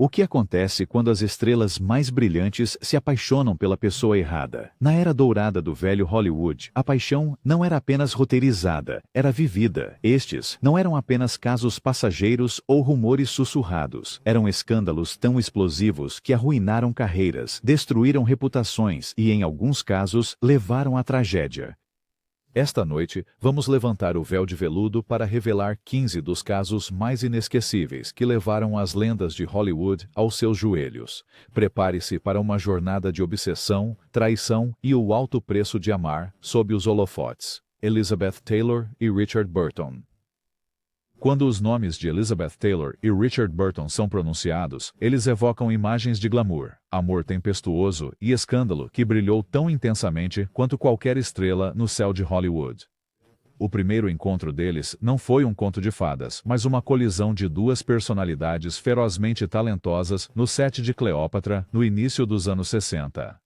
O que acontece quando as estrelas mais brilhantes se apaixonam pela pessoa errada? Na era dourada do velho Hollywood, a paixão não era apenas roteirizada, era vivida. Estes não eram apenas casos passageiros ou rumores sussurrados. Eram escândalos tão explosivos que arruinaram carreiras, destruíram reputações e, em alguns casos, levaram à tragédia. Esta noite, vamos levantar o véu de veludo para revelar 15 dos casos mais inesquecíveis que levaram as lendas de Hollywood aos seus joelhos. Prepare-se para uma jornada de obsessão, traição e o alto preço de amar sob os holofotes. Elizabeth Taylor e Richard Burton. Quando os nomes de Elizabeth Taylor e Richard Burton são pronunciados, eles evocam imagens de glamour, amor tempestuoso e escândalo que brilhou tão intensamente quanto qualquer estrela no céu de Hollywood. O primeiro encontro deles não foi um conto de fadas, mas uma colisão de duas personalidades ferozmente talentosas no set de Cleópatra no início dos anos 60.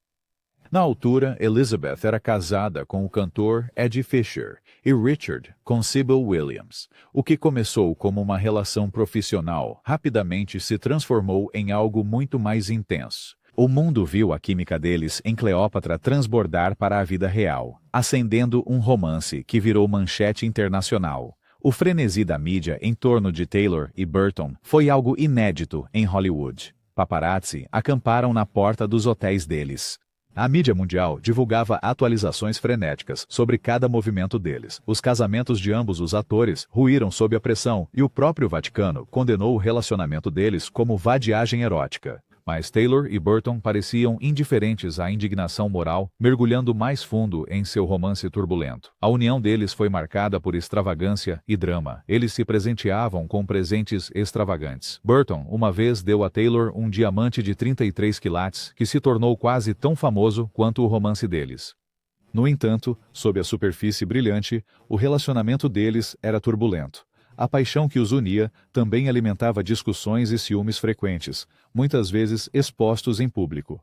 Na altura, Elizabeth era casada com o cantor Eddie Fisher e Richard com Sybil Williams. O que começou como uma relação profissional rapidamente se transformou em algo muito mais intenso. O mundo viu a química deles em Cleópatra transbordar para a vida real, acendendo um romance que virou manchete internacional. O frenesi da mídia em torno de Taylor e Burton foi algo inédito em Hollywood. Paparazzi acamparam na porta dos hotéis deles. A mídia mundial divulgava atualizações frenéticas sobre cada movimento deles. Os casamentos de ambos os atores ruíram sob a pressão e o próprio Vaticano condenou o relacionamento deles como vadiagem erótica. Mas Taylor e Burton pareciam indiferentes à indignação moral, mergulhando mais fundo em seu romance turbulento. A união deles foi marcada por extravagância e drama. Eles se presenteavam com presentes extravagantes. Burton uma vez deu a Taylor um diamante de 33 quilates que se tornou quase tão famoso quanto o romance deles. No entanto, sob a superfície brilhante, o relacionamento deles era turbulento. A paixão que os unia também alimentava discussões e ciúmes frequentes, muitas vezes expostos em público.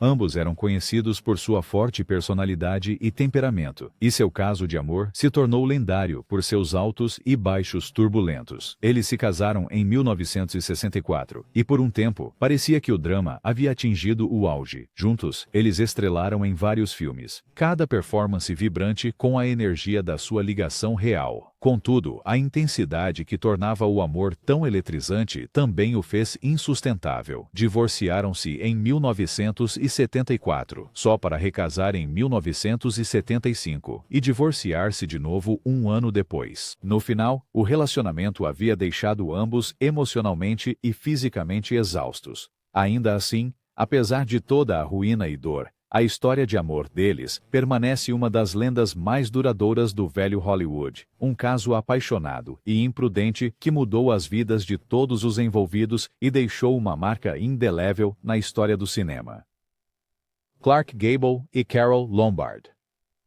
Ambos eram conhecidos por sua forte personalidade e temperamento, e seu caso de amor se tornou lendário por seus altos e baixos turbulentos. Eles se casaram em 1964, e por um tempo, parecia que o drama havia atingido o auge. Juntos, eles estrelaram em vários filmes, cada performance vibrante com a energia da sua ligação real. Contudo, a intensidade que tornava o amor tão eletrizante também o fez insustentável. Divorciaram-se em 1974, só para recasar em 1975 e divorciar-se de novo um ano depois. No final, o relacionamento havia deixado ambos emocionalmente e fisicamente exaustos. Ainda assim, apesar de toda a ruína e dor, a história de amor deles permanece uma das lendas mais duradouras do velho Hollywood, um caso apaixonado e imprudente que mudou as vidas de todos os envolvidos e deixou uma marca indelével na história do cinema. Clark Gable e Carole Lombard.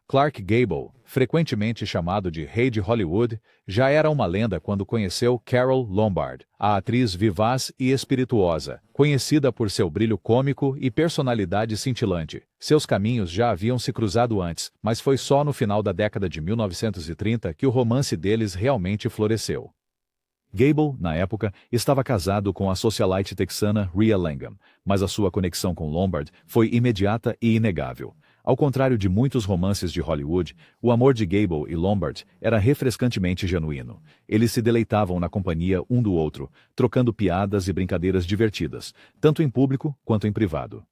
Clark Gable, frequentemente chamado de Rei de Hollywood, já era uma lenda quando conheceu Carole Lombard, a atriz vivaz e espirituosa, conhecida por seu brilho cômico e personalidade cintilante. Seus caminhos já haviam se cruzado antes, mas foi só no final da década de 1930 que o romance deles realmente floresceu. Gable, na época, estava casado com a socialite texana Rhea Langham, mas a sua conexão com Lombard foi imediata e inegável. Ao contrário de muitos romances de Hollywood, o amor de Gable e Lombard era refrescantemente genuíno. Eles se deleitavam na companhia um do outro, trocando piadas e brincadeiras divertidas, tanto em público quanto em privado.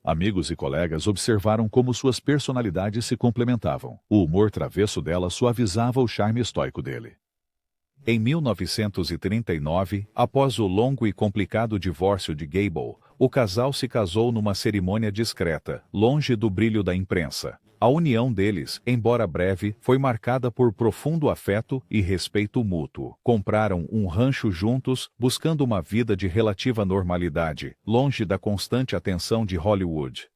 Amigos e colegas observaram como suas personalidades se complementavam. O humor travesso dela suavizava o charme estoico dele. Em 1939, após o longo e complicado divórcio de Gable, o casal se casou numa cerimônia discreta, longe do brilho da imprensa. A união deles, embora breve, foi marcada por profundo afeto e respeito mútuo. Compraram um rancho juntos, buscando uma vida de relativa normalidade, longe da constante atenção de Hollywood.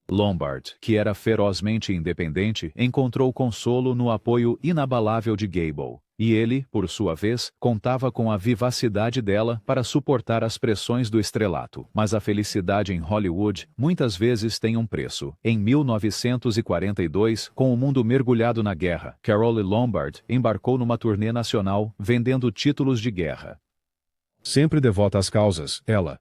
Lombard, que era ferozmente independente, encontrou consolo no apoio inabalável de Gable. E ele, por sua vez, contava com a vivacidade dela para suportar as pressões do estrelato. Mas a felicidade em Hollywood muitas vezes tem um preço. Em 1942, com o mundo mergulhado na guerra, Carole Lombard embarcou numa turnê nacional vendendo títulos de guerra. Sempre devota às causas, ela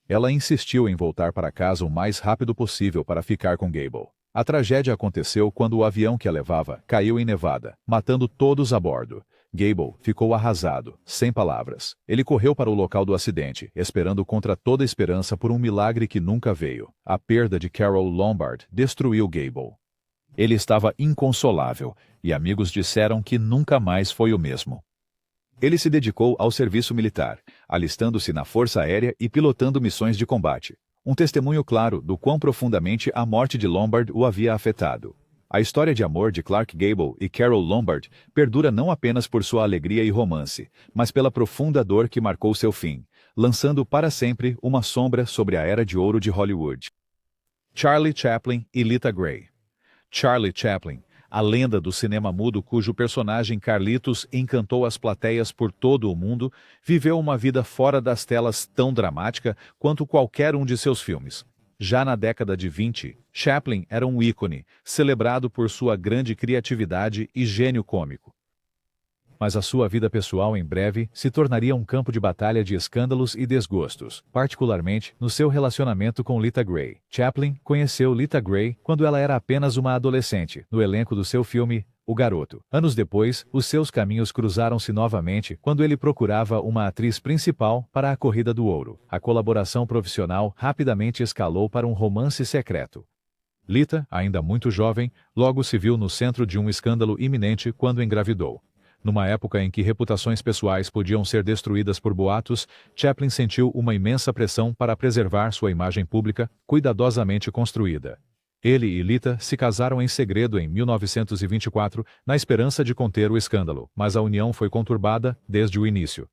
Ela insistiu em voltar para casa o mais rápido possível para ficar com Gable. A tragédia aconteceu quando o avião que a levava caiu em Nevada, matando todos a bordo. Gable ficou arrasado, sem palavras. Ele correu para o local do acidente, esperando contra toda esperança por um milagre que nunca veio. A perda de Carol Lombard destruiu Gable. Ele estava inconsolável, e amigos disseram que nunca mais foi o mesmo. Ele se dedicou ao serviço militar, alistando-se na Força Aérea e pilotando missões de combate. Um testemunho claro do quão profundamente a morte de Lombard o havia afetado. A história de amor de Clark Gable e Carol Lombard perdura não apenas por sua alegria e romance, mas pela profunda dor que marcou seu fim, lançando para sempre uma sombra sobre a era de ouro de Hollywood. Charlie Chaplin e Lita Grey. Charlie Chaplin, a lenda do cinema mudo cujo personagem Carlitos encantou as plateias por todo o mundo, viveu uma vida fora das telas tão dramática quanto qualquer um de seus filmes. Já na década de 20, Chaplin era um ícone, celebrado por sua grande criatividade e gênio cômico. Mas a sua vida pessoal em breve se tornaria um campo de batalha de escândalos e desgostos, particularmente no seu relacionamento com Lita Grey. Chaplin conheceu Lita Grey quando ela era apenas uma adolescente, no elenco do seu filme O Garoto. Anos depois, os seus caminhos cruzaram-se novamente quando ele procurava uma atriz principal para a Corrida do Ouro. A colaboração profissional rapidamente escalou para um romance secreto. Lita, ainda muito jovem, logo se viu no centro de um escândalo iminente quando engravidou. Numa época em que reputações pessoais podiam ser destruídas por boatos, Chaplin sentiu uma imensa pressão para preservar sua imagem pública, cuidadosamente construída. Ele e Lita se casaram em segredo em 1924, na esperança de conter o escândalo, mas a união foi conturbada desde o início.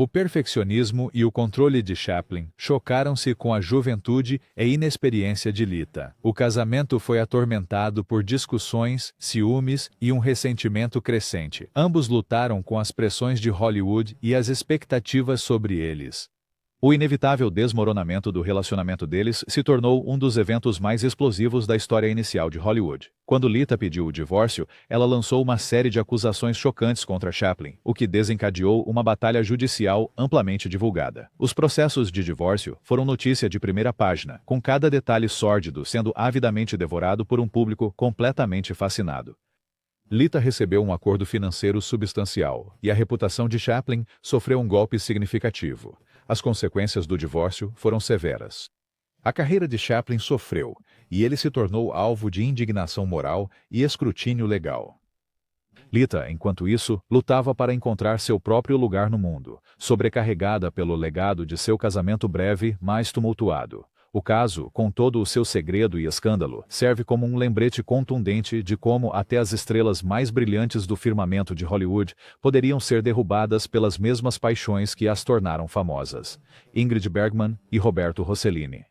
O perfeccionismo e o controle de Chaplin chocaram-se com a juventude e inexperiência de Lita. O casamento foi atormentado por discussões, ciúmes e um ressentimento crescente. Ambos lutaram com as pressões de Hollywood e as expectativas sobre eles. O inevitável desmoronamento do relacionamento deles se tornou um dos eventos mais explosivos da história inicial de Hollywood. Quando Lita pediu o divórcio, ela lançou uma série de acusações chocantes contra Chaplin, o que desencadeou uma batalha judicial amplamente divulgada. Os processos de divórcio foram notícia de primeira página, com cada detalhe sórdido sendo avidamente devorado por um público completamente fascinado. Lita recebeu um acordo financeiro substancial, e a reputação de Chaplin sofreu um golpe significativo. As consequências do divórcio foram severas. A carreira de Chaplin sofreu, e ele se tornou alvo de indignação moral e escrutínio legal. Lita, enquanto isso, lutava para encontrar seu próprio lugar no mundo, sobrecarregada pelo legado de seu casamento breve, mas tumultuado. O caso, com todo o seu segredo e escândalo, serve como um lembrete contundente de como até as estrelas mais brilhantes do firmamento de Hollywood poderiam ser derrubadas pelas mesmas paixões que as tornaram famosas. Ingrid Bergman e Roberto Rossellini.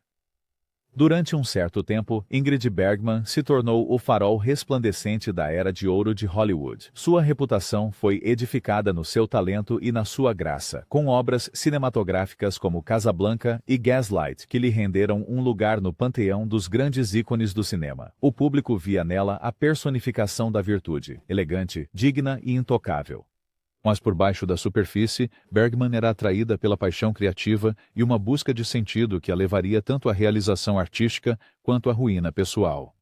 Durante um certo tempo, Ingrid Bergman se tornou o farol resplandecente da era de ouro de Hollywood. Sua reputação foi edificada no seu talento e na sua graça, com obras cinematográficas como Casablanca e Gaslight, que lhe renderam um lugar no panteão dos grandes ícones do cinema. O público via nela a personificação da virtude, elegante, digna e intocável. Mas por baixo da superfície, Bergman era atraída pela paixão criativa e uma busca de sentido que a levaria tanto à realização artística quanto à ruína pessoal.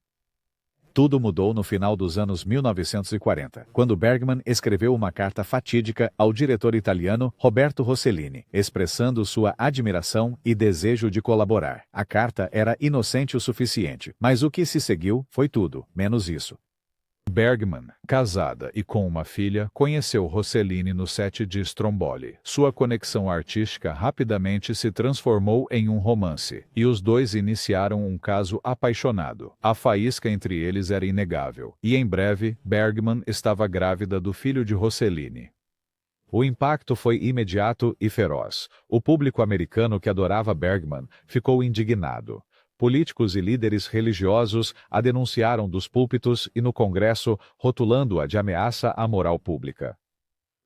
Tudo mudou no final dos anos 1940, quando Bergman escreveu uma carta fatídica ao diretor italiano Roberto Rossellini, expressando sua admiração e desejo de colaborar. A carta era inocente o suficiente, mas o que se seguiu foi tudo, menos isso. Bergman, casada e com uma filha, conheceu Rossellini no set de Stromboli. Sua conexão artística rapidamente se transformou em um romance, e os dois iniciaram um caso apaixonado. A faísca entre eles era inegável, e em breve, Bergman estava grávida do filho de Rossellini. O impacto foi imediato e feroz. O público americano que adorava Bergman ficou indignado. Políticos e líderes religiosos a denunciaram dos púlpitos e no Congresso, rotulando-a de ameaça à moral pública.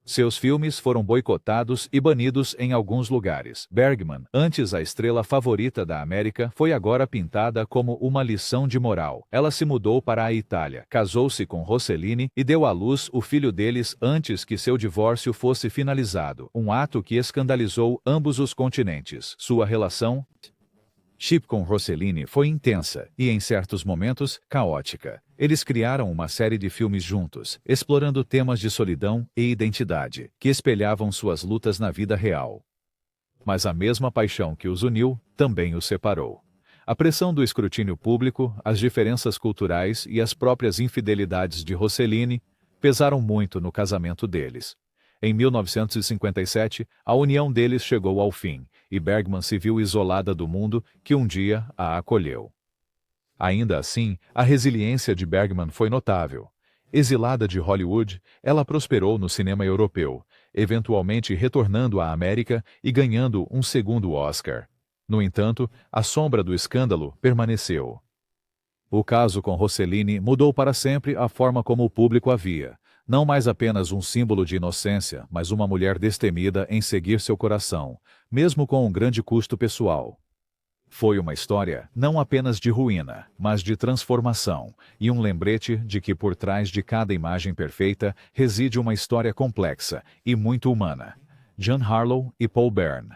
Seus filmes foram boicotados e banidos em alguns lugares. Bergman, antes a estrela favorita da América, foi agora pintada como uma lição de moral. Ela se mudou para a Itália, casou-se com Rossellini e deu à luz o filho deles antes que seu divórcio fosse finalizado, um ato que escandalizou ambos os continentes. Sua relação com Rossellini foi intensa e, em certos momentos, caótica. Eles criaram uma série de filmes juntos, explorando temas de solidão e identidade, que espelhavam suas lutas na vida real. Mas a mesma paixão que os uniu também os separou. A pressão do escrutínio público, as diferenças culturais e as próprias infidelidades de Rossellini pesaram muito no casamento deles. Em 1957, a união deles chegou ao fim, e Bergman se viu isolada do mundo que um dia a acolheu. Ainda assim, a resiliência de Bergman foi notável. Exilada de Hollywood, ela prosperou no cinema europeu, eventualmente retornando à América e ganhando um segundo Oscar. No entanto, a sombra do escândalo permaneceu. O caso com Rossellini mudou para sempre a forma como o público a via. Não mais apenas um símbolo de inocência, mas uma mulher destemida em seguir seu coração, mesmo com um grande custo pessoal. Foi uma história não apenas de ruína, mas de transformação, e um lembrete de que por trás de cada imagem perfeita reside uma história complexa e muito humana. Jean Harlow e Paul Bern.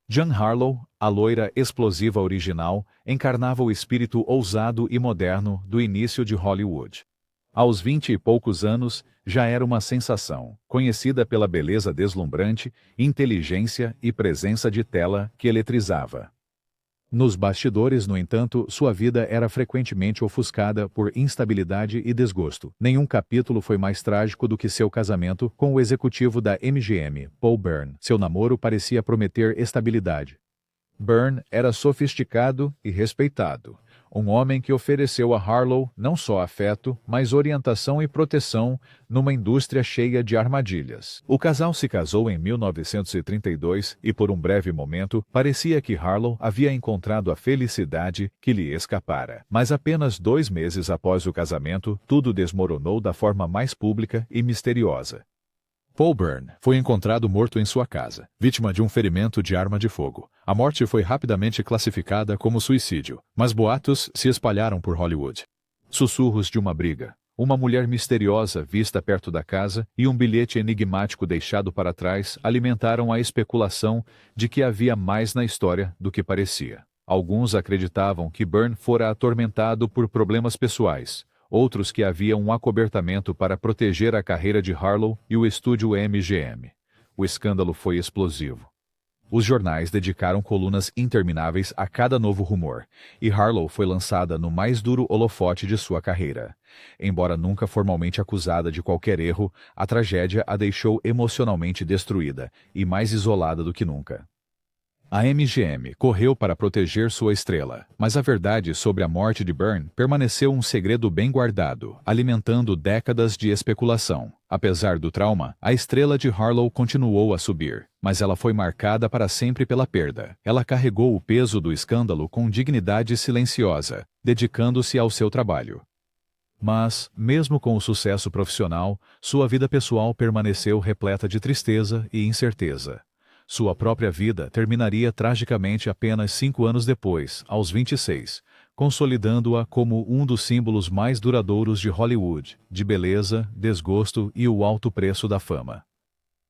Jean Harlow, a loira explosiva original, encarnava o espírito ousado e moderno do início de Hollywood. Aos 20 e poucos anos, já era uma sensação, conhecida pela beleza deslumbrante, inteligência e presença de tela que eletrizava. Nos bastidores, no entanto, sua vida era frequentemente ofuscada por instabilidade e desgosto. Nenhum capítulo foi mais trágico do que seu casamento com o executivo da MGM, Paul Bern. Seu namoro parecia prometer estabilidade. Bern era sofisticado e respeitado. Um homem que ofereceu a Harlow não só afeto, mas orientação e proteção numa indústria cheia de armadilhas. O casal se casou em 1932 e, por um breve momento, parecia que Harlow havia encontrado a felicidade que lhe escapara. Mas apenas 2 meses após o casamento, tudo desmoronou da forma mais pública e misteriosa. Paul Bern foi encontrado morto em sua casa, vítima de um ferimento de arma de fogo. A morte foi rapidamente classificada como suicídio, mas boatos se espalharam por Hollywood. Sussurros de uma briga, uma mulher misteriosa vista perto da casa e um bilhete enigmático deixado para trás alimentaram a especulação de que havia mais na história do que parecia. Alguns acreditavam que Bern fora atormentado por problemas pessoais. Outros que havia um acobertamento para proteger a carreira de Harlow e o estúdio MGM. O escândalo foi explosivo. Os jornais dedicaram colunas intermináveis a cada novo rumor, e Harlow foi lançada no mais duro holofote de sua carreira. Embora nunca formalmente acusada de qualquer erro, a tragédia a deixou emocionalmente destruída e mais isolada do que nunca. A MGM correu para proteger sua estrela, mas a verdade sobre a morte de Bern permaneceu um segredo bem guardado, alimentando décadas de especulação. Apesar do trauma, a estrela de Harlow continuou a subir, mas ela foi marcada para sempre pela perda. Ela carregou o peso do escândalo com dignidade silenciosa, dedicando-se ao seu trabalho. Mas, mesmo com o sucesso profissional, sua vida pessoal permaneceu repleta de tristeza e incerteza. Sua própria vida terminaria tragicamente apenas 5 anos depois, aos 26, consolidando-a como um dos símbolos mais duradouros de Hollywood, de beleza, desgosto e o alto preço da fama.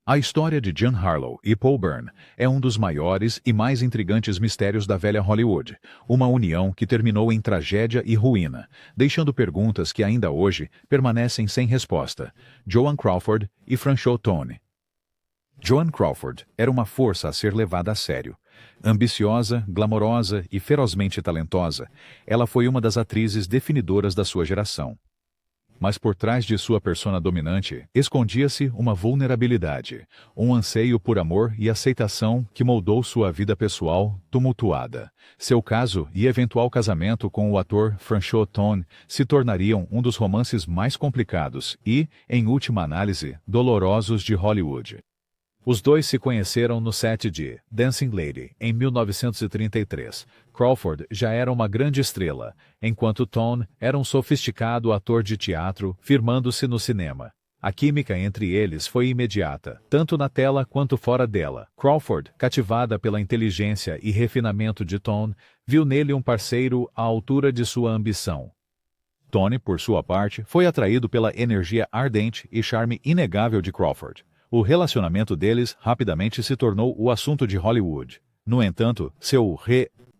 A história de Jean Harlow e Paul Bern é um dos maiores e mais intrigantes mistérios da velha Hollywood, uma união que terminou em tragédia e ruína, deixando perguntas que ainda hoje permanecem sem resposta. Joan Crawford e Franchot Tone. Joan Crawford era uma força a ser levada a sério. Ambiciosa, glamourosa e ferozmente talentosa, ela foi uma das atrizes definidoras da sua geração. Mas por trás de sua persona dominante, escondia-se uma vulnerabilidade, um anseio por amor e aceitação que moldou sua vida pessoal tumultuada. Seu caso e eventual casamento com o ator Franchot Tone se tornariam um dos romances mais complicados e, em última análise, dolorosos de Hollywood. Os dois se conheceram no set de Dancing Lady, em 1933. Crawford já era uma grande estrela, enquanto Tone era um sofisticado ator de teatro, firmando-se no cinema. A química entre eles foi imediata, tanto na tela quanto fora dela. Crawford, cativada pela inteligência e refinamento de Tone, viu nele um parceiro à altura de sua ambição. Tony, por sua parte, foi atraído pela energia ardente e charme inegável de Crawford. O relacionamento deles rapidamente se tornou o assunto de Hollywood. No entanto,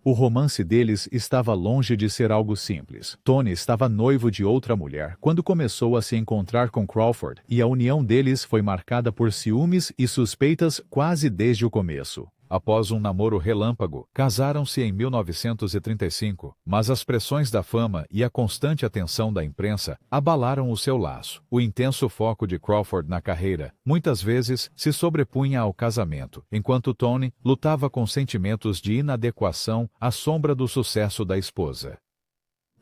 o romance deles estava longe de ser algo simples. Tony estava noivo de outra mulher quando começou a se encontrar com Crawford, e a união deles foi marcada por ciúmes e suspeitas quase desde o começo. Após um namoro relâmpago, casaram-se em 1935, mas as pressões da fama e a constante atenção da imprensa abalaram o seu laço. O intenso foco de Crawford na carreira muitas vezes se sobrepunha ao casamento, enquanto Tony lutava com sentimentos de inadequação à sombra do sucesso da esposa.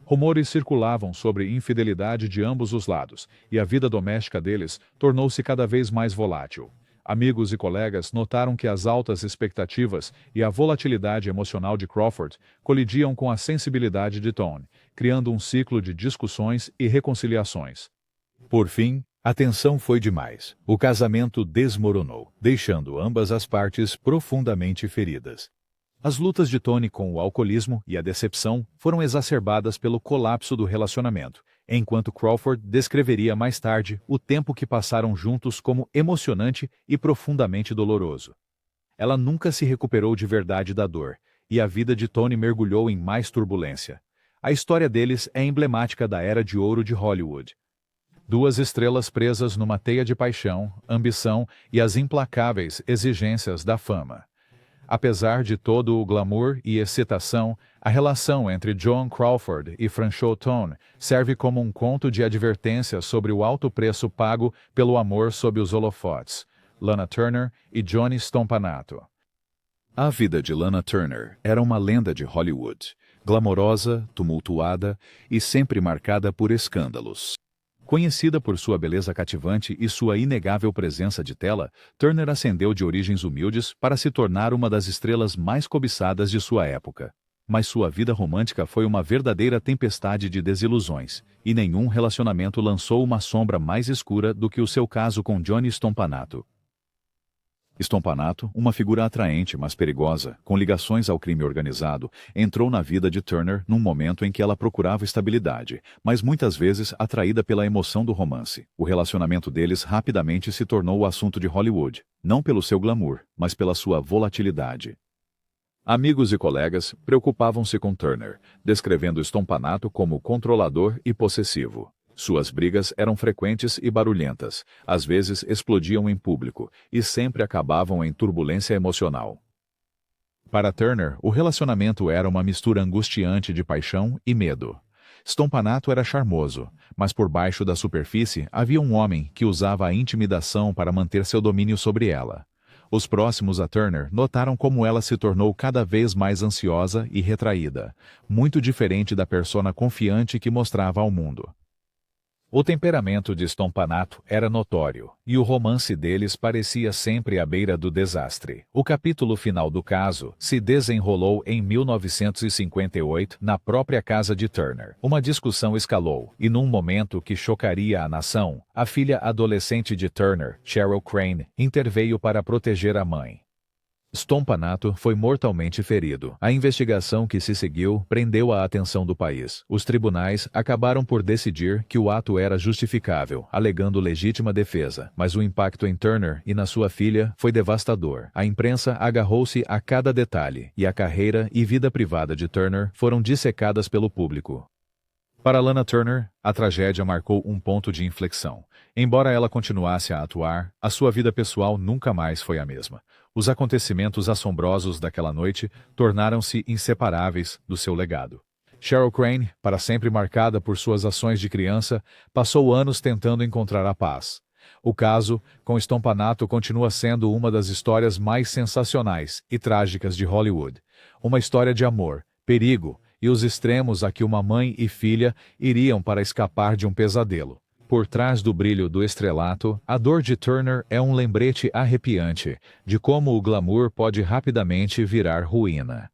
Rumores circulavam sobre infidelidade de ambos os lados, e a vida doméstica deles tornou-se cada vez mais volátil. Amigos e colegas notaram que as altas expectativas e a volatilidade emocional de Crawford colidiam com a sensibilidade de Tony, criando um ciclo de discussões e reconciliações. Por fim, a tensão foi demais. O casamento desmoronou, deixando ambas as partes profundamente feridas. As lutas de Tony com o alcoolismo e a decepção foram exacerbadas pelo colapso do relacionamento, enquanto Crawford descreveria mais tarde o tempo que passaram juntos como emocionante e profundamente doloroso. Ela nunca se recuperou de verdade da dor, e a vida de Tony mergulhou em mais turbulência. A história deles é emblemática da era de ouro de Hollywood. Duas estrelas presas numa teia de paixão, ambição e as implacáveis exigências da fama. Apesar de todo o glamour e excitação, a relação entre Joan Crawford e Franchot Tone serve como um conto de advertência sobre o alto preço pago pelo amor sob os holofotes. Lana Turner e Johnny Stompanato. A vida de Lana Turner era uma lenda de Hollywood, glamourosa, tumultuada e sempre marcada por escândalos. Conhecida por sua beleza cativante e sua inegável presença de tela, Turner ascendeu de origens humildes para se tornar uma das estrelas mais cobiçadas de sua época. Mas sua vida romântica foi uma verdadeira tempestade de desilusões, e nenhum relacionamento lançou uma sombra mais escura do que o seu caso com Johnny Stompanato. Stompanato, uma figura atraente, mas perigosa, com ligações ao crime organizado, entrou na vida de Turner num momento em que ela procurava estabilidade, mas muitas vezes atraída pela emoção do romance. O relacionamento deles rapidamente se tornou o assunto de Hollywood, não pelo seu glamour, mas pela sua volatilidade. Amigos e colegas preocupavam-se com Turner, descrevendo Stompanato como controlador e possessivo. Suas brigas eram frequentes e barulhentas, às vezes explodiam em público, e sempre acabavam em turbulência emocional. Para Turner, o relacionamento era uma mistura angustiante de paixão e medo. Stompanato era charmoso, mas por baixo da superfície havia um homem que usava a intimidação para manter seu domínio sobre ela. Os próximos a Turner notaram como ela se tornou cada vez mais ansiosa e retraída, muito diferente da persona confiante que mostrava ao mundo. O temperamento de Stompanato era notório, e o romance deles parecia sempre à beira do desastre. O capítulo final do caso se desenrolou em 1958 na própria casa de Turner. Uma discussão escalou, e num momento que chocaria a nação, a filha adolescente de Turner, Cheryl Crane, interveio para proteger a mãe. Stompanato foi mortalmente ferido. A investigação que se seguiu prendeu a atenção do país. Os tribunais acabaram por decidir que o ato era justificável, alegando legítima defesa, mas o impacto em Turner e na sua filha foi devastador. A imprensa agarrou-se a cada detalhe, e a carreira e vida privada de Turner foram dissecadas pelo público. Para Lana Turner, a tragédia marcou um ponto de inflexão. Embora ela continuasse a atuar, a sua vida pessoal nunca mais foi a mesma. Os acontecimentos assombrosos daquela noite tornaram-se inseparáveis do seu legado. Cheryl Crane, para sempre marcada por suas ações de criança, passou anos tentando encontrar a paz. O caso, com Stompanato, continua sendo uma das histórias mais sensacionais e trágicas de Hollywood. Uma história de amor, perigo e os extremos a que uma mãe e filha iriam para escapar de um pesadelo. Por trás do brilho do estrelato, a dor de Turner é um lembrete arrepiante de como o glamour pode rapidamente virar ruína.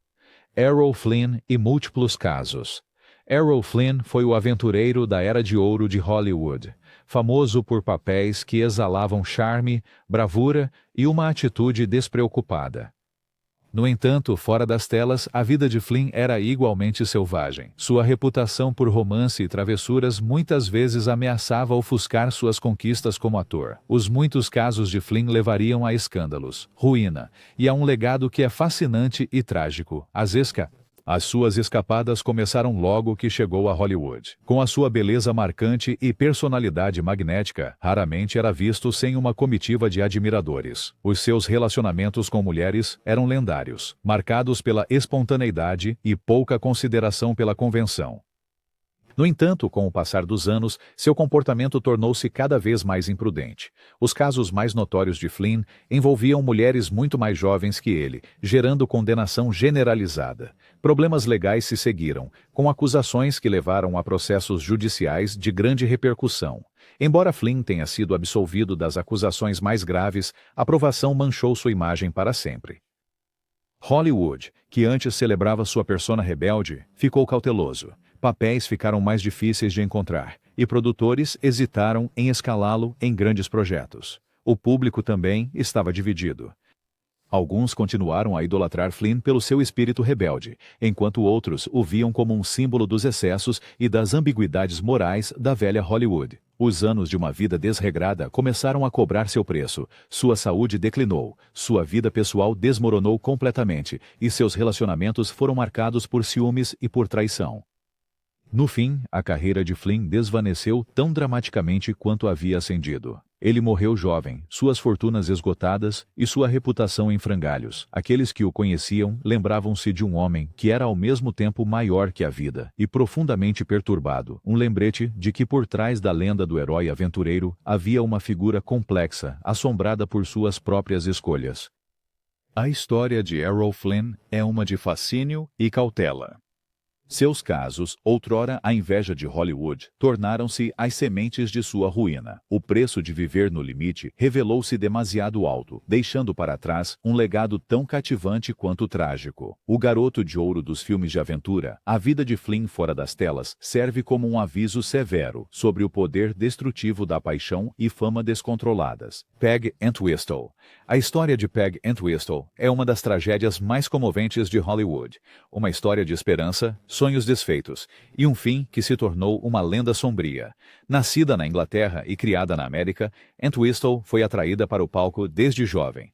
Errol Flynn e múltiplos casos. Errol Flynn foi o aventureiro da Era de Ouro de Hollywood, famoso por papéis que exalavam charme, bravura e uma atitude despreocupada. No entanto, fora das telas, a vida de Flynn era igualmente selvagem. Sua reputação por romance e travessuras muitas vezes ameaçava ofuscar suas conquistas como ator. Os muitos casos de Flynn levariam a escândalos, ruína e a um legado que é fascinante e trágico. As suas escapadas começaram logo que chegou a Hollywood. Com a sua beleza marcante e personalidade magnética, raramente era visto sem uma comitiva de admiradores. Os seus relacionamentos com mulheres eram lendários, marcados pela espontaneidade e pouca consideração pela convenção. No entanto, com o passar dos anos, seu comportamento tornou-se cada vez mais imprudente. Os casos mais notórios de Flynn envolviam mulheres muito mais jovens que ele, gerando condenação generalizada. Problemas legais se seguiram, com acusações que levaram a processos judiciais de grande repercussão. Embora Flynn tenha sido absolvido das acusações mais graves, a provação manchou sua imagem para sempre. Hollywood, que antes celebrava sua persona rebelde, ficou cauteloso. Papéis ficaram mais difíceis de encontrar, e produtores hesitaram em escalá-lo em grandes projetos. O público também estava dividido. Alguns continuaram a idolatrar Flynn pelo seu espírito rebelde, enquanto outros o viam como um símbolo dos excessos e das ambiguidades morais da velha Hollywood. Os anos de uma vida desregrada começaram a cobrar seu preço. Sua saúde declinou, sua vida pessoal desmoronou completamente, e seus relacionamentos foram marcados por ciúmes e por traição. No fim, a carreira de Flynn desvaneceu tão dramaticamente quanto havia ascendido. Ele morreu jovem, suas fortunas esgotadas e sua reputação em frangalhos. Aqueles que o conheciam lembravam-se de um homem que era ao mesmo tempo maior que a vida e profundamente perturbado. Um lembrete de que por trás da lenda do herói aventureiro havia uma figura complexa, assombrada por suas próprias escolhas. A história de Errol Flynn é uma de fascínio e cautela. Seus casos, outrora a inveja de Hollywood, tornaram-se as sementes de sua ruína. O preço de viver no limite revelou-se demasiado alto, deixando para trás um legado tão cativante quanto trágico. O garoto de ouro dos filmes de aventura, a vida de Flynn fora das telas serve como um aviso severo sobre o poder destrutivo da paixão e fama descontroladas. Peg Entwistle. A história de Peg Entwistle é uma das tragédias mais comoventes de Hollywood. Uma história de esperança, sonhos desfeitos, e um fim que se tornou uma lenda sombria. Nascida na Inglaterra e criada na América, Entwistle foi atraída para o palco desde jovem.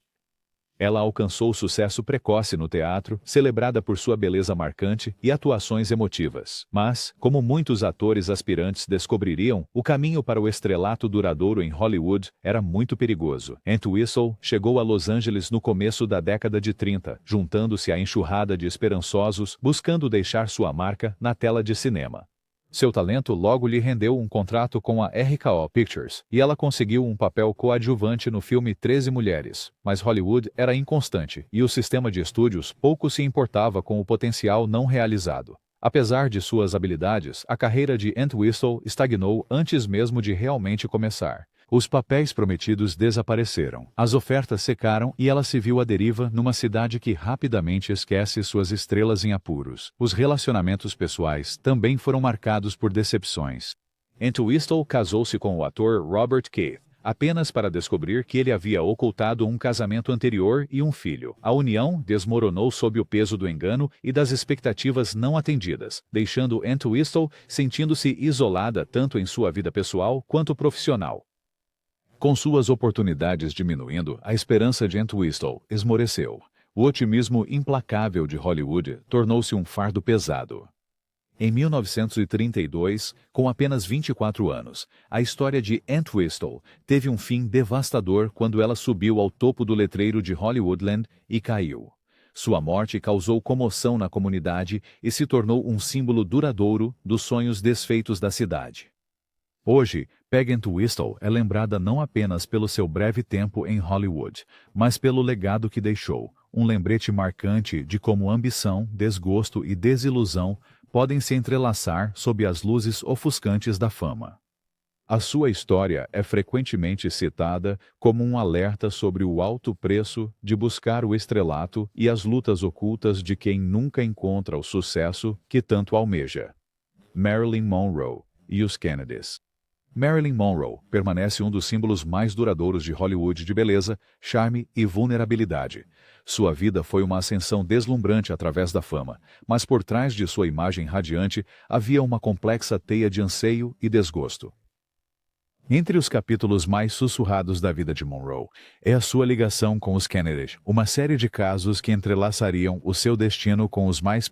Ela alcançou sucesso precoce no teatro, celebrada por sua beleza marcante e atuações emotivas. Mas, como muitos atores aspirantes descobririam, o caminho para o estrelato duradouro em Hollywood era muito perigoso. Entwistle chegou a Los Angeles no começo da década de 30, juntando-se à enxurrada de esperançosos, buscando deixar sua marca na tela de cinema. Seu talento logo lhe rendeu um contrato com a RKO Pictures, e ela conseguiu um papel coadjuvante no filme 13 Mulheres. Mas Hollywood era inconstante, e o sistema de estúdios pouco se importava com o potencial não realizado. Apesar de suas habilidades, a carreira de Entwistle estagnou antes mesmo de realmente começar. Os papéis prometidos desapareceram, as ofertas secaram e ela se viu à deriva numa cidade que rapidamente esquece suas estrelas em apuros. Os relacionamentos pessoais também foram marcados por decepções. Entwistle casou-se com o ator Robert Keith, apenas para descobrir que ele havia ocultado um casamento anterior e um filho. A união desmoronou sob o peso do engano e das expectativas não atendidas, deixando Entwistle sentindo-se isolada tanto em sua vida pessoal quanto profissional. Com suas oportunidades diminuindo, a esperança de Entwistle esmoreceu. O otimismo implacável de Hollywood tornou-se um fardo pesado. Em 1932, com apenas 24 anos, a história de Entwistle teve um fim devastador quando ela subiu ao topo do letreiro de Hollywoodland e caiu. Sua morte causou comoção na comunidade e se tornou um símbolo duradouro dos sonhos desfeitos da cidade. Hoje, Peg Entwistle é lembrada não apenas pelo seu breve tempo em Hollywood, mas pelo legado que deixou, um lembrete marcante de como ambição, desgosto e desilusão podem se entrelaçar sob as luzes ofuscantes da fama. A sua história é frequentemente citada como um alerta sobre o alto preço de buscar o estrelato e as lutas ocultas de quem nunca encontra o sucesso que tanto almeja. Marilyn Monroe e os Kennedys. Marilyn Monroe permanece um dos símbolos mais duradouros de Hollywood de beleza, charme e vulnerabilidade. Sua vida foi uma ascensão deslumbrante através da fama, mas por trás de sua imagem radiante havia uma complexa teia de anseio e desgosto. Entre os capítulos mais sussurrados da vida de Monroe é a sua ligação com os Kennedy, uma série de casos que entrelaçariam o seu destino com os mais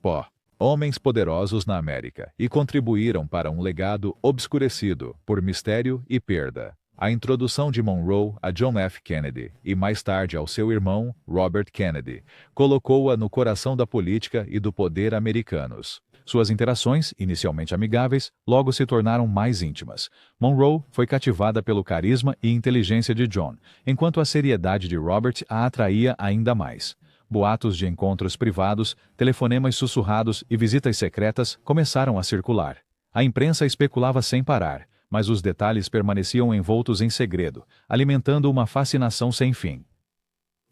homens poderosos na América e contribuíram para um legado obscurecido por mistério e perda. A introdução de Monroe a John F. Kennedy e mais tarde ao seu irmão, Robert Kennedy, colocou-a no coração da política e do poder americanos. Suas interações, inicialmente amigáveis, logo se tornaram mais íntimas. Monroe foi cativada pelo carisma e inteligência de John, enquanto a seriedade de Robert a atraía ainda mais. Boatos de encontros privados, telefonemas sussurrados e visitas secretas começaram a circular. A imprensa especulava sem parar, mas os detalhes permaneciam envoltos em segredo, alimentando uma fascinação sem fim.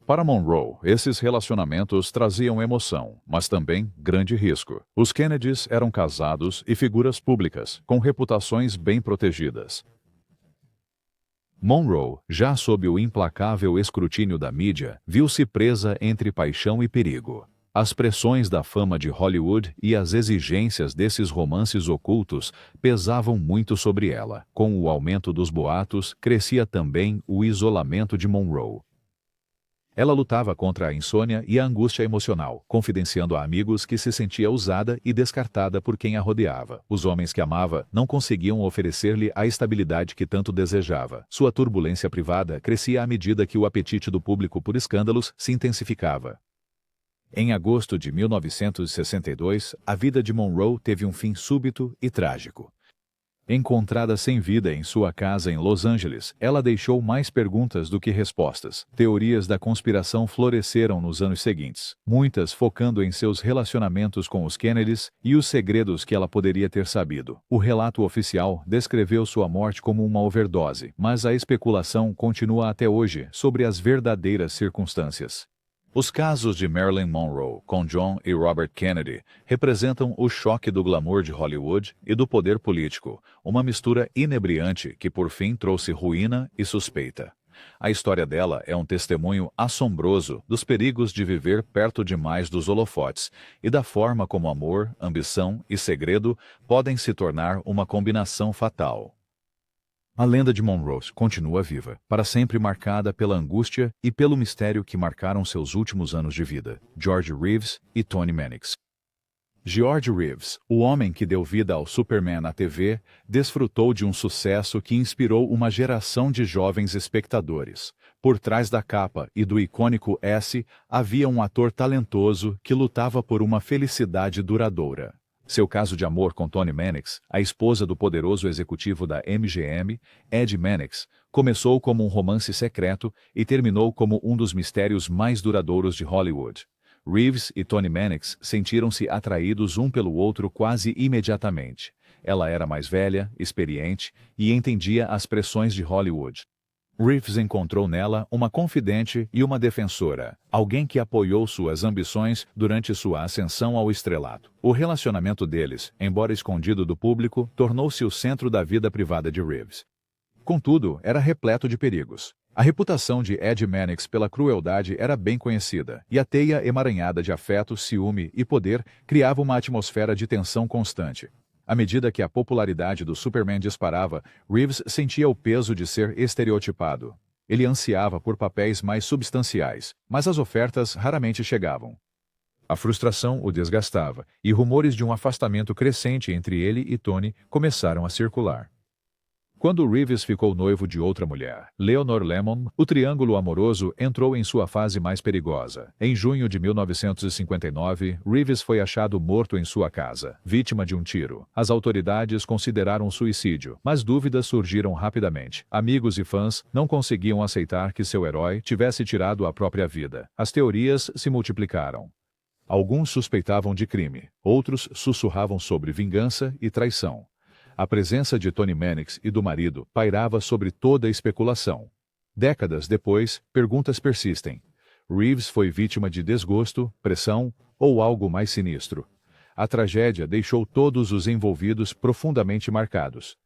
Para Monroe, esses relacionamentos traziam emoção, mas também grande risco. Os Kennedys eram casados e figuras públicas, com reputações bem protegidas. Monroe, já sob o implacável escrutínio da mídia, viu-se presa entre paixão e perigo. As pressões da fama de Hollywood e as exigências desses romances ocultos pesavam muito sobre ela. Com o aumento dos boatos, crescia também o isolamento de Monroe. Ela lutava contra a insônia e a angústia emocional, confidenciando a amigos que se sentia usada e descartada por quem a rodeava. Os homens que amava não conseguiam oferecer-lhe a estabilidade que tanto desejava. Sua turbulência privada crescia à medida que o apetite do público por escândalos se intensificava. Em agosto de 1962, a vida de Monroe teve um fim súbito e trágico. Encontrada sem vida em sua casa em Los Angeles, ela deixou mais perguntas do que respostas. Teorias da conspiração floresceram nos anos seguintes, muitas focando em seus relacionamentos com os Kennedys e os segredos que ela poderia ter sabido. O relato oficial descreveu sua morte como uma overdose, mas a especulação continua até hoje sobre as verdadeiras circunstâncias. Os casos de Marilyn Monroe com John e Robert Kennedy representam o choque do glamour de Hollywood e do poder político, uma mistura inebriante que por fim trouxe ruína e suspeita. A história dela é um testemunho assombroso dos perigos de viver perto demais dos holofotes e da forma como amor, ambição e segredo podem se tornar uma combinação fatal. A lenda de Monroe continua viva, para sempre marcada pela angústia e pelo mistério que marcaram seus últimos anos de vida. George Reeves e Toni Mannix. George Reeves, o homem que deu vida ao Superman na TV, desfrutou de um sucesso que inspirou uma geração de jovens espectadores. Por trás da capa e do icônico S, havia um ator talentoso que lutava por uma felicidade duradoura. Seu caso de amor com Toni Mannix, a esposa do poderoso executivo da MGM, Ed Mannix, começou como um romance secreto e terminou como um dos mistérios mais duradouros de Hollywood. Reeves e Toni Mannix sentiram-se atraídos um pelo outro quase imediatamente. Ela era mais velha, experiente e entendia as pressões de Hollywood. Reeves encontrou nela uma confidente e uma defensora, alguém que apoiou suas ambições durante sua ascensão ao estrelato. O relacionamento deles, embora escondido do público, tornou-se o centro da vida privada de Reeves. Contudo, era repleto de perigos. A reputação de Ed Mannix pela crueldade era bem conhecida, e a teia emaranhada de afeto, ciúme e poder criava uma atmosfera de tensão constante. À medida que a popularidade do Superman disparava, Reeves sentia o peso de ser estereotipado. Ele ansiava por papéis mais substanciais, mas as ofertas raramente chegavam. A frustração o desgastava, e rumores de um afastamento crescente entre ele e Toni começaram a circular. Quando Reeves ficou noivo de outra mulher, Leonor Lemmon, o triângulo amoroso entrou em sua fase mais perigosa. Em junho de 1959, Reeves foi achado morto em sua casa, vítima de um tiro. As autoridades consideraram suicídio, mas dúvidas surgiram rapidamente. Amigos e fãs não conseguiam aceitar que seu herói tivesse tirado a própria vida. As teorias se multiplicaram. Alguns suspeitavam de crime, outros sussurravam sobre vingança e traição. A presença de Toni Mannix e do marido pairava sobre toda a especulação. Décadas depois, perguntas persistem. Reeves foi vítima de desgosto, pressão ou algo mais sinistro? A tragédia deixou todos os envolvidos profundamente marcados.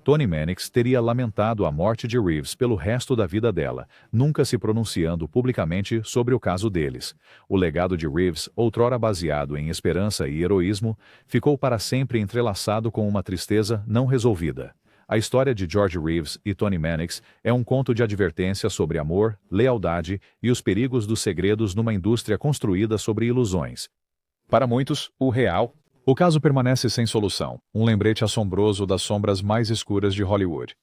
Toni Mannix teria lamentado a morte de Reeves pelo resto da vida dela, nunca se pronunciando publicamente sobre o caso deles. O legado de Reeves, outrora baseado em esperança e heroísmo, ficou para sempre entrelaçado com uma tristeza não resolvida. A história de George Reeves e Toni Mannix é um conto de advertência sobre amor, lealdade e os perigos dos segredos numa indústria construída sobre ilusões. Para muitos, o caso permanece sem solução, um lembrete assombroso das sombras mais escuras de Hollywood.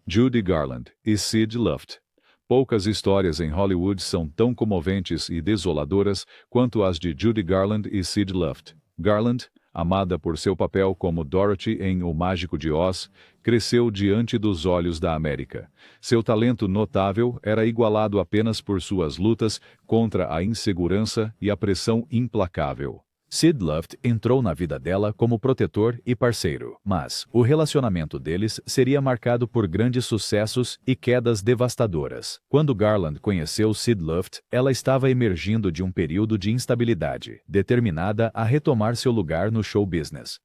Judy Garland e Sid Luft. Poucas histórias em Hollywood são tão comoventes e desoladoras quanto as de Judy Garland e Sid Luft. Garland, amada por seu papel como Dorothy em O Mágico de Oz, cresceu diante dos olhos da América. Seu talento notável era igualado apenas por suas lutas contra a insegurança e a pressão implacável. Sid Luft entrou na vida dela como protetor e parceiro, mas o relacionamento deles seria marcado por grandes sucessos e quedas devastadoras. Quando Garland conheceu Sid Luft, ela estava emergindo de um período de instabilidade, determinada a retomar seu lugar no show business.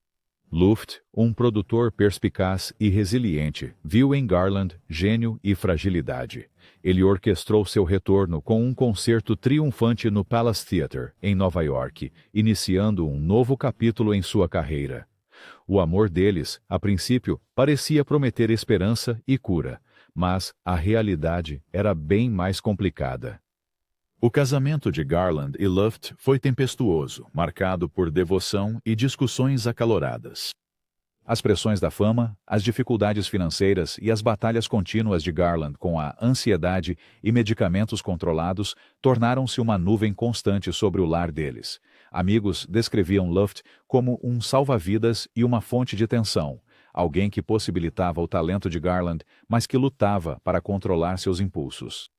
Luft, um produtor perspicaz e resiliente, viu em Garland gênio e fragilidade. Ele orquestrou seu retorno com um concerto triunfante no Palace Theatre, em Nova York, iniciando um novo capítulo em sua carreira. O amor deles, a princípio, parecia prometer esperança e cura, mas a realidade era bem mais complicada. O casamento de Garland e Luft foi tempestuoso, marcado por devoção e discussões acaloradas. As pressões da fama, as dificuldades financeiras e as batalhas contínuas de Garland com a ansiedade e medicamentos controlados tornaram-se uma nuvem constante sobre o lar deles. Amigos descreviam Luft como um salva-vidas e uma fonte de tensão, alguém que possibilitava o talento de Garland, mas que lutava para controlar seus impulsos.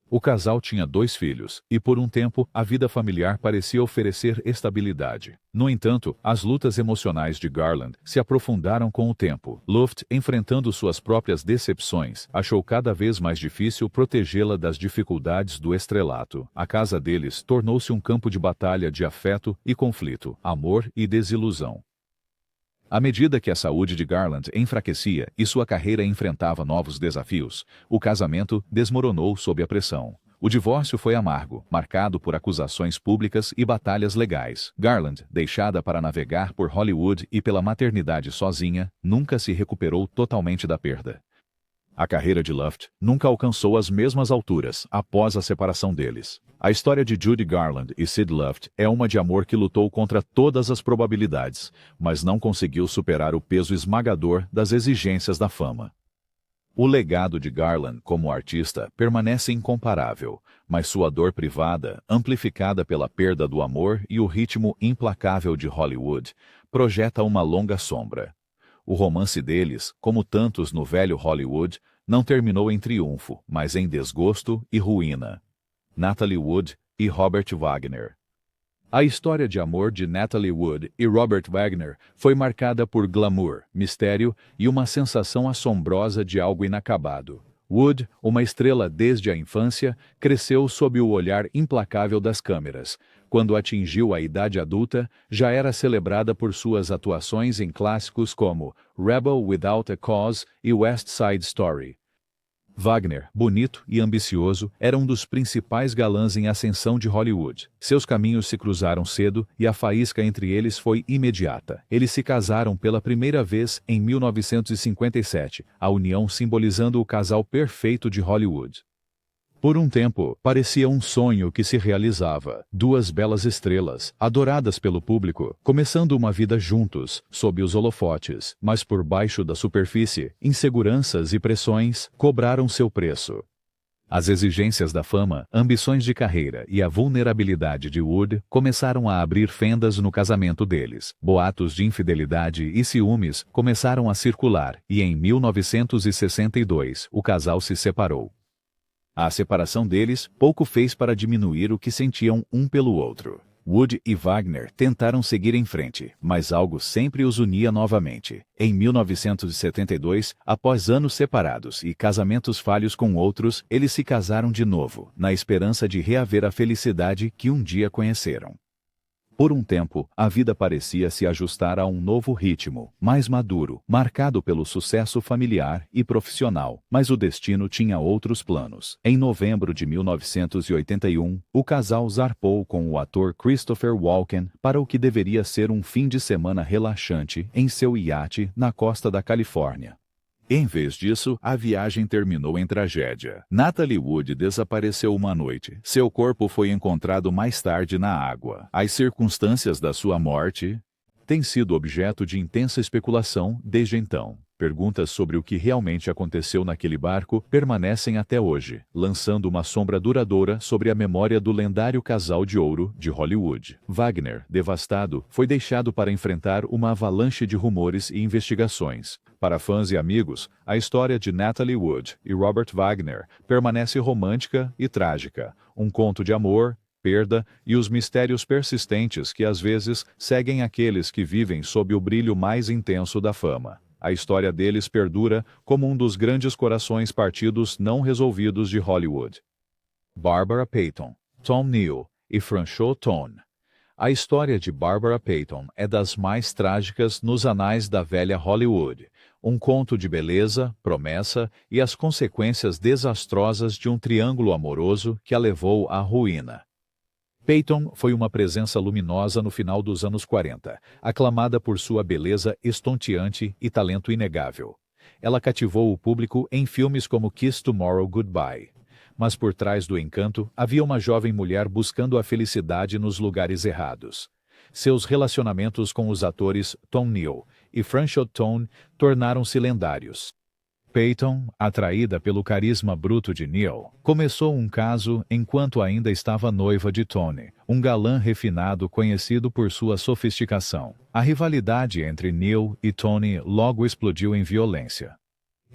O casal tinha 2 filhos, e por um tempo a vida familiar parecia oferecer estabilidade. No entanto, as lutas emocionais de Garland se aprofundaram com o tempo. Luft, enfrentando suas próprias decepções, achou cada vez mais difícil protegê-la das dificuldades do estrelato. A casa deles tornou-se um campo de batalha de afeto e conflito, amor e desilusão. À medida que a saúde de Garland enfraquecia e sua carreira enfrentava novos desafios, o casamento desmoronou sob a pressão. O divórcio foi amargo, marcado por acusações públicas e batalhas legais. Garland, deixada para navegar por Hollywood e pela maternidade sozinha, nunca se recuperou totalmente da perda. A carreira de Luft nunca alcançou as mesmas alturas após a separação deles. A história de Judy Garland e Sid Luft é uma de amor que lutou contra todas as probabilidades, mas não conseguiu superar o peso esmagador das exigências da fama. O legado de Garland como artista permanece incomparável, mas sua dor privada, amplificada pela perda do amor e o ritmo implacável de Hollywood, projeta uma longa sombra. O romance deles, como tantos no velho Hollywood, não terminou em triunfo, mas em desgosto e ruína. Natalie Wood e Robert Wagner. A história de amor de Natalie Wood e Robert Wagner foi marcada por glamour, mistério e uma sensação assombrosa de algo inacabado. Wood, uma estrela desde a infância, cresceu sob o olhar implacável das câmeras. Quando atingiu a idade adulta, já era celebrada por suas atuações em clássicos como Rebel Without a Cause e West Side Story. Wagner, bonito e ambicioso, era um dos principais galãs em ascensão de Hollywood. Seus caminhos se cruzaram cedo e a faísca entre eles foi imediata. Eles se casaram pela primeira vez em 1957, a união simbolizando o casal perfeito de Hollywood. Por um tempo, parecia um sonho que se realizava. 2 belas estrelas, adoradas pelo público, começando uma vida juntos, sob os holofotes. Mas por baixo da superfície, inseguranças e pressões cobraram seu preço. As exigências da fama, ambições de carreira e a vulnerabilidade de Wood começaram a abrir fendas no casamento deles. Boatos de infidelidade e ciúmes começaram a circular e em 1962 o casal se separou. A separação deles pouco fez para diminuir o que sentiam um pelo outro. Wood e Wagner tentaram seguir em frente, mas algo sempre os unia novamente. Em 1972, após anos separados e casamentos falhos com outros, eles se casaram de novo, na esperança de reaver a felicidade que um dia conheceram. Por um tempo, a vida parecia se ajustar a um novo ritmo, mais maduro, marcado pelo sucesso familiar e profissional. Mas o destino tinha outros planos. Em novembro de 1981, o casal zarpou com o ator Christopher Walken para o que deveria ser um fim de semana relaxante em seu iate na costa da Califórnia. Em vez disso, a viagem terminou em tragédia. Natalie Wood desapareceu uma noite. Seu corpo foi encontrado mais tarde na água. As circunstâncias da sua morte têm sido objeto de intensa especulação desde então. Perguntas sobre o que realmente aconteceu naquele barco permanecem até hoje, lançando uma sombra duradoura sobre a memória do lendário casal de ouro de Hollywood. Wagner, devastado, foi deixado para enfrentar uma avalanche de rumores e investigações. Para fãs e amigos, a história de Natalie Wood e Robert Wagner permanece romântica e trágica, um conto de amor, perda e os mistérios persistentes que às vezes seguem aqueles que vivem sob o brilho mais intenso da fama. A história deles perdura como um dos grandes corações partidos não resolvidos de Hollywood. Barbara Payton, Tom Neal e Franchot Tone. A história de Barbara Payton é das mais trágicas nos anais da velha Hollywood, um conto de beleza, promessa e as consequências desastrosas de um triângulo amoroso que a levou à ruína. Payton foi uma presença luminosa no final dos anos 40, aclamada por sua beleza estonteante e talento inegável. Ela cativou o público em filmes como Kiss Tomorrow Goodbye. Mas por trás do encanto havia uma jovem mulher buscando a felicidade nos lugares errados. Seus relacionamentos com os atores Tom Neal e Franchot Tone tornaram-se lendários. Payton, atraída pelo carisma bruto de Neal, começou um caso enquanto ainda estava noiva de Tony, um galã refinado conhecido por sua sofisticação. A rivalidade entre Neal e Tony logo explodiu em violência.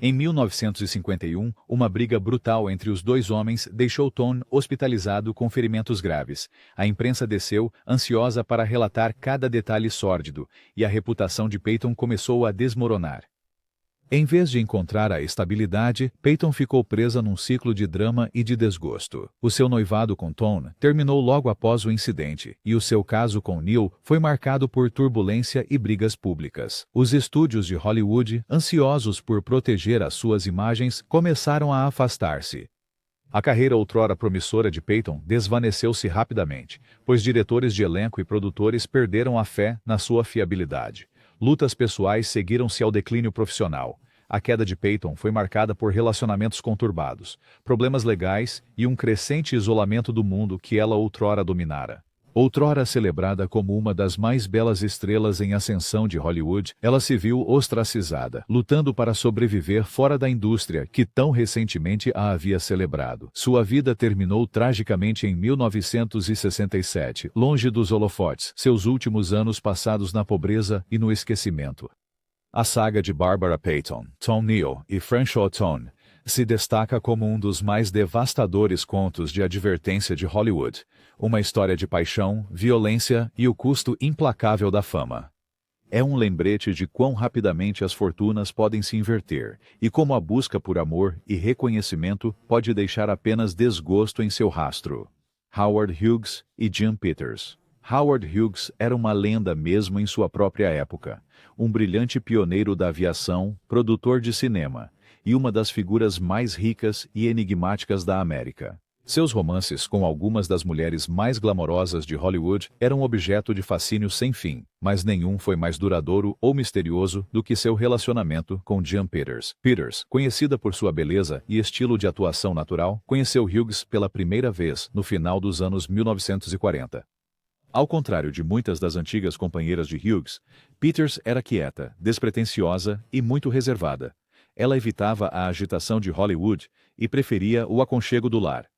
Em 1951, uma briga brutal entre os dois homens deixou Tone hospitalizado com ferimentos graves. A imprensa desceu, ansiosa para relatar cada detalhe sórdido, e a reputação de Payton começou a desmoronar. Em vez de encontrar a estabilidade, Payton ficou presa num ciclo de drama e de desgosto. O seu noivado com Tone terminou logo após o incidente, e o seu caso com Neal foi marcado por turbulência e brigas públicas. Os estúdios de Hollywood, ansiosos por proteger as suas imagens, começaram a afastar-se. A carreira outrora promissora de Payton desvaneceu-se rapidamente, pois diretores de elenco e produtores perderam a fé na sua fiabilidade. Lutas pessoais seguiram-se ao declínio profissional. A queda de Payton foi marcada por relacionamentos conturbados, problemas legais e um crescente isolamento do mundo que ela outrora dominara. Outrora celebrada como uma das mais belas estrelas em ascensão de Hollywood, ela se viu ostracizada, lutando para sobreviver fora da indústria que tão recentemente a havia celebrado. Sua vida terminou tragicamente em 1967, longe dos holofotes, seus últimos anos passados na pobreza e no esquecimento. A saga de Barbara Payton, Tom Neal e Franchot Tone se destaca como um dos mais devastadores contos de advertência de Hollywood, uma história de paixão, violência e o custo implacável da fama. É um lembrete de quão rapidamente as fortunas podem se inverter e como a busca por amor e reconhecimento pode deixar apenas desgosto em seu rastro. Howard Hughes e Jim Peters. Howard Hughes era uma lenda mesmo em sua própria época, um brilhante pioneiro da aviação, produtor de cinema, e uma das figuras mais ricas e enigmáticas da América. Seus romances com algumas das mulheres mais glamorosas de Hollywood eram objeto de fascínio sem fim, mas nenhum foi mais duradouro ou misterioso do que seu relacionamento com Jim Peters. Peters, conhecida por sua beleza e estilo de atuação natural, conheceu Hughes pela primeira vez no final dos anos 1940. Ao contrário de muitas das antigas companheiras de Hughes, Peters era quieta, despretensiosa e muito reservada. Ela evitava a agitação de Hollywood e preferia o aconchego do lar.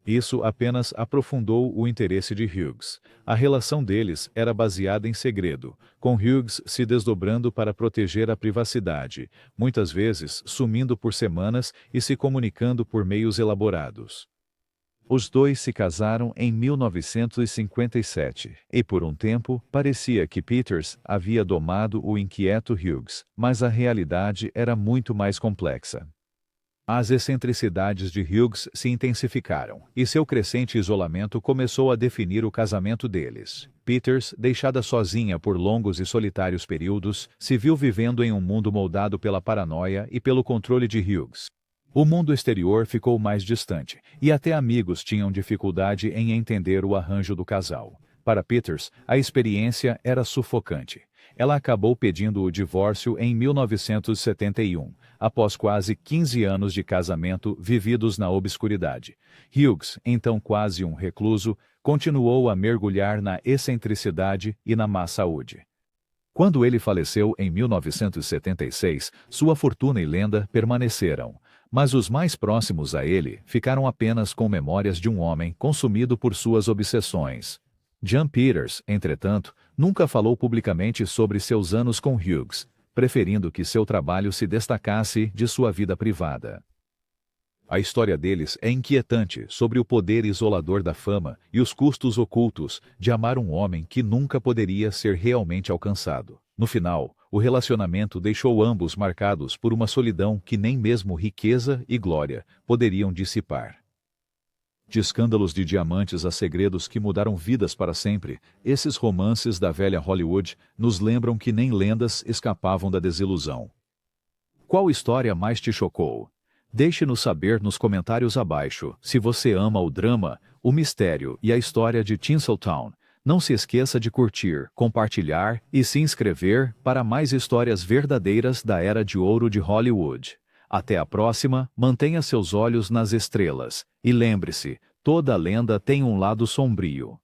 Isso apenas aprofundou o interesse de Hughes. A relação deles era baseada em segredo, com Hughes se desdobrando para proteger a privacidade, muitas vezes sumindo por semanas e se comunicando por meios elaborados. Os dois se casaram em 1957, e por um tempo parecia que Peters havia domado o inquieto Hughes, mas a realidade era muito mais complexa. As excentricidades de Hughes se intensificaram, e seu crescente isolamento começou a definir o casamento deles. Peters, deixada sozinha por longos e solitários períodos, se viu vivendo em um mundo moldado pela paranoia e pelo controle de Hughes. O mundo exterior ficou mais distante, e até amigos tinham dificuldade em entender o arranjo do casal. Para Peters, a experiência era sufocante. Ela acabou pedindo o divórcio em 1971, após quase 15 anos de casamento vividos na obscuridade. Hughes, então quase um recluso, continuou a mergulhar na excentricidade e na má saúde. Quando ele faleceu em 1976, sua fortuna e lenda permaneceram, mas os mais próximos a ele ficaram apenas com memórias de um homem consumido por suas obsessões. Jan Peters, entretanto, nunca falou publicamente sobre seus anos com Hughes, preferindo que seu trabalho se destacasse de sua vida privada. A história deles é inquietante sobre o poder isolador da fama e os custos ocultos de amar um homem que nunca poderia ser realmente alcançado. No final, o relacionamento deixou ambos marcados por uma solidão que nem mesmo riqueza e glória poderiam dissipar. De escândalos de diamantes a segredos que mudaram vidas para sempre, esses romances da velha Hollywood nos lembram que nem lendas escapavam da desilusão. Qual história mais te chocou? Deixe-nos saber nos comentários abaixo se você ama o drama, o mistério e a história de Tinseltown. Não se esqueça de curtir, compartilhar e se inscrever para mais histórias verdadeiras da Era de Ouro de Hollywood. Até a próxima, mantenha seus olhos nas estrelas. E lembre-se, toda lenda tem um lado sombrio.